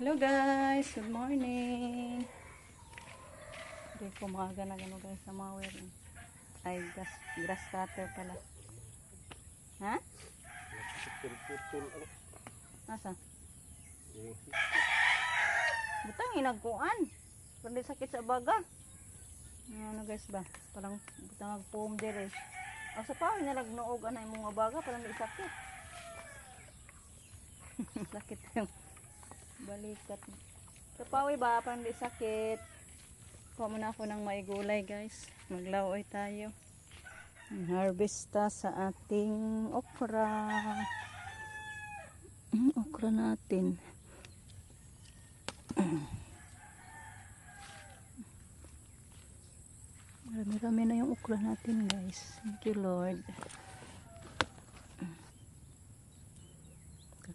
Hello guys, good morning. Hindi ko maaga na gano'n guys sa mga wearing. Ay, grass cutter pala. Ha? Putol-putol ang Nasa? Butang inagkuan. Pwede sakit sa baga. Ano guys ba? Parang butang nagpuom dire. O sa pawin na nagnuog anay mga baga parang di sakit. Sakit yung balikat. Sa pawi ba parang di sakit. Kuha muna ako ng maigulay guys. Maglaoy tayo. Harvesta sa ating okra. Okra natin. Marami-rami na yung okra natin guys. Thank you Lord.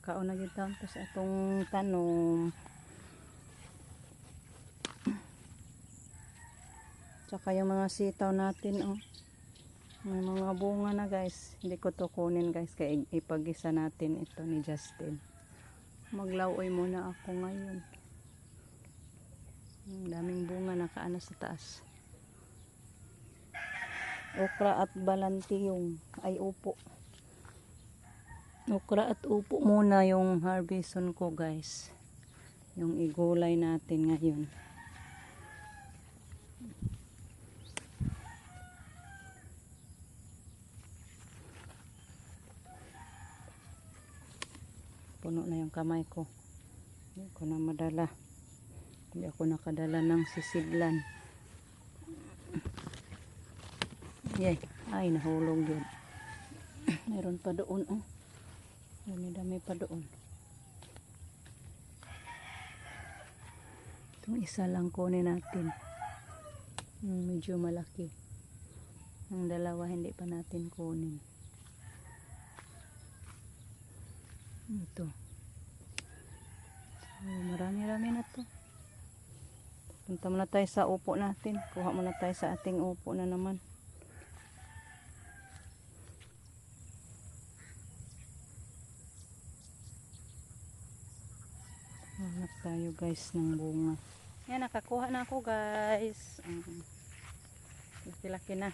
Kakaon na kita sa atong tanong. Tsaka yung mga sitaw natin oh. May mga bunga na guys. Hindi ko to kunin guys. Kaya ipagisa natin ito ni Justin. Maglaoy muna ako ngayon. Daming bunga nakaano sa taas. Okra at balantiyong. Ay upo. Okra at upo muna yung harveston ko guys. Yung igulay natin ngayon. Puno na yung kamay ko. Hindi ko na madala. Hindi ako nakadala ng sisidlan. Yay. Ay, nahulog yun. Mayroon pa doon. Oh. Dami-dami pa doon. Itong isa lang kunin natin. Medyo malaki. Ang dalawa hindi pa natin kunin. Ito. So, marami-rami na to. Punta muna tayo sa upo natin. Kuha muna tayo sa ating upo na naman. Hanap tayo guys ng bunga. Yan, nakakuha na ako guys. Laki-laki na.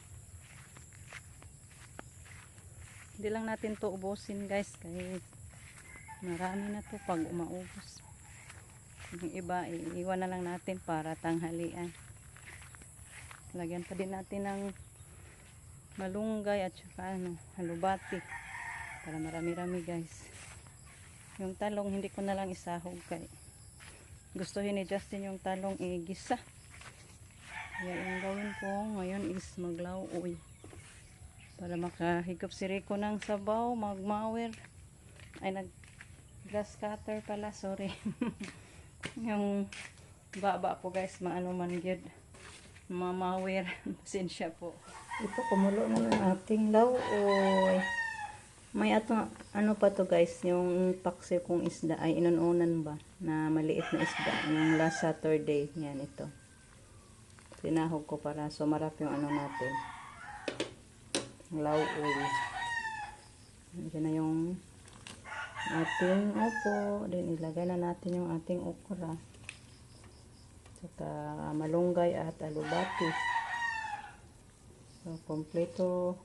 Hindi lang natin to ubusin guys. Kahit marami na to pag umaubos. Yung iba, iiwan na lang natin para tanghalian. Lagyan pa din natin ng malunggay at saka halubati. Para marami-rami guys. Yung talong hindi ko na lang isahog kay gustuhin ni Justin yung talong igisa. Kaya yung gawin ko ngayon is maglaoy. Para makahigop si Rico ng sabaw, magmawer. Ay grass cutter pala, sorry. Yung baba po guys, maano man gyud. Mamawer, pasensya po. Ito kumulo na yung ating laoy. May ano pa to guys, yung paksiw kong isda ay inununan ba na maliit na isda yung last Saturday. Yan ito. Tinahog ko para sumarap yung ano natin. Laoy. Diyan na yung ating upo. Then ilagay na natin yung ating okra. Saka malunggay at alubati. So, kompleto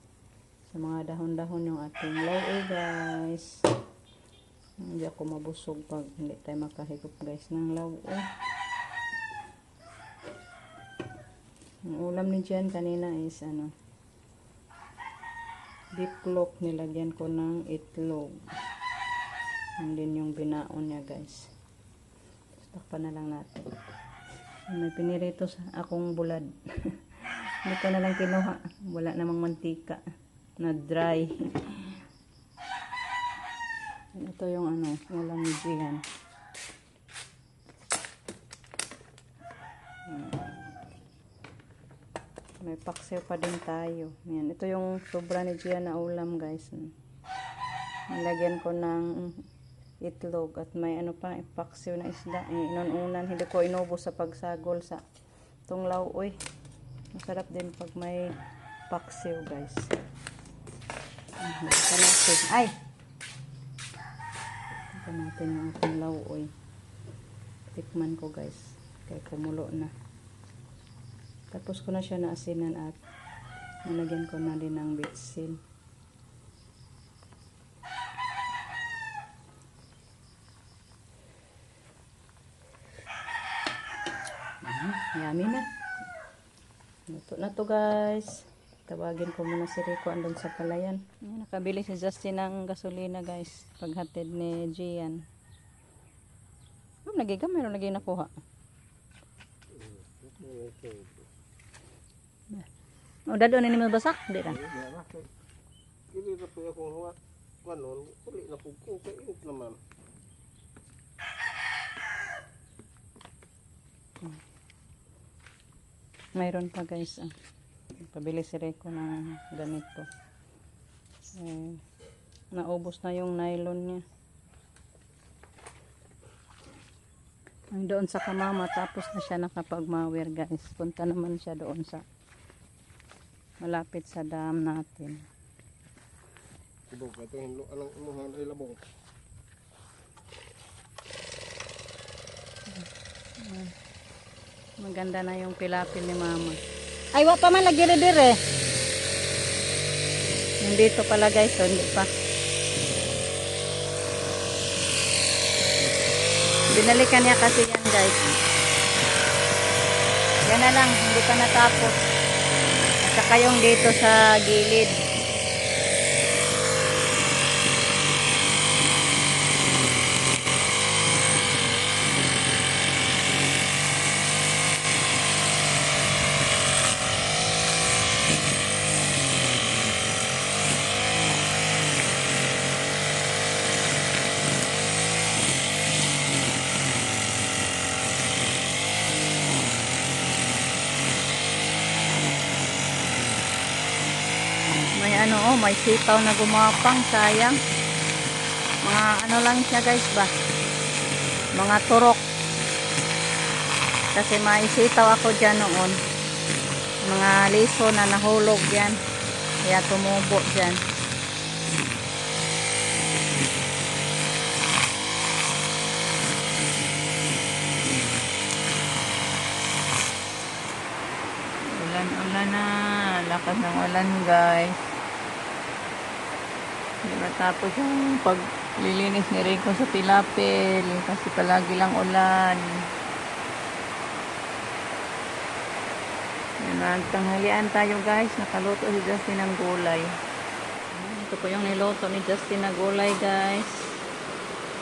sa mga dahon-dahon yung ating laoy guys. Hindi ako mabusog pag hindi tayo makahigop guys ng laoy. Ang ulam ni Jan kanina is beefloaf, nilagyan ko ng itlog. And din yung binaon niya guys. Takpan na lang natin. May pinirito sa akong bulad. Hindi ko na lang kinuha. Wala namang mantika na dry. Ito yung ulam ni Gian. May paksiw pa din tayo. Yan. Ito yung sobra ni Gian na ulam guys. Nilagyan ko ng itlog at may pa paksiw na isda. Inununan. Hindi ko inubos sa pagsagol sa itong laoy. Masarap din pag may paksiw guys. Ay! Ito natin yung ating laoy. tikman ko guys. Kaya kumulo na. Tapos ko na siya naasinan at nalagyan ko na din ng bitsin. Yummy na. Luto na to guys. Tawagin ko muna si Rico andun sa palayan. Ayan, nakabili si Justin ng gasolina guys. Paghatid ni Gian. Nagigam, meron lagi nakuha. O, dado na mo basak? Di na. Kili na po akong hawa. Kanon, uli na po ko. Kainit naman. Mayroon pa guys. Pabili si Rico ng ganito. Naubos na yung nylon niya. Ang doon sa kamama, tapos na siya nakapagmawir guys. Punta naman siya doon sa malapit sa dam natin. Ibog, ito hinlo. Anong imuhan ay labong. Maganda na yung pilapil ni mama. Ay, wa pa man lagi dire. Nandito pala guys, so hindi pa. Binalikan niya kasi yan guys. Yan na lang, hindi pa natapos. At saka yung dito sa gilid. May ano, may sitaw na gumapang, sayang. Mga ano lang siya guys ba? Mga turok. Kasi may sitaw ako dyan noon. Mga liso na nahulog yan. Kaya tumubo dyan. Ulan na. Lakas ng ulan guys. Hindi matapos yung paglilinis ni Rico sa tilapil kasi palagi lang ulan. Nagtanghalian tayo guys. Nakaluto si Justin ng gulay. Ito po yung niluto ni Justin na gulay guys.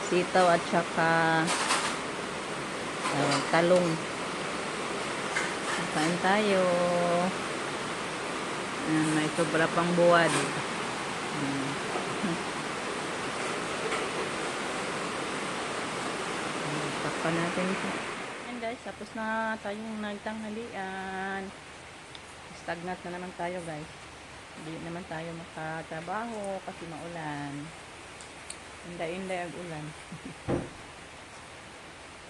Sitaw at saka talong. Kain tayo. May sobra pang buwad. Takpan natin ito. Ayan guys, tapos na tayong nagtanghalian. Stagnant na naman tayo guys. Hindi naman tayo makatrabaho kasi maulan. Inday-inday ang ulan.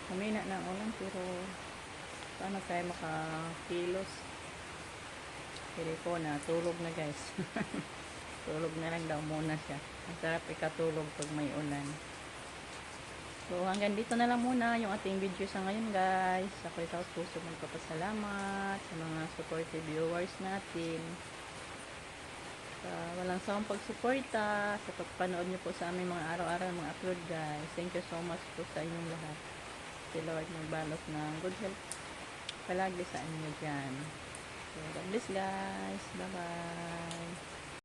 Kamina na ang ulan pero paano tayo makakilos? Pero ko na, tulog na guys. Tulog na lang daw muna siya. Ang sarap ikatulog pag may ulan. So hanggang dito na lang muna yung ating video sa ngayon guys. Ako itaw puso magpapasalamat sa mga supportive viewers natin. Sa walang sawang pagsuporta, sa pagpanood nyo po sa aming mga araw-araw mga upload guys. Thank you so much po sa inyong lahat. Si Lord magbalos ng good health palagi sa inyo dyan. So, God bless guys. Bye-bye.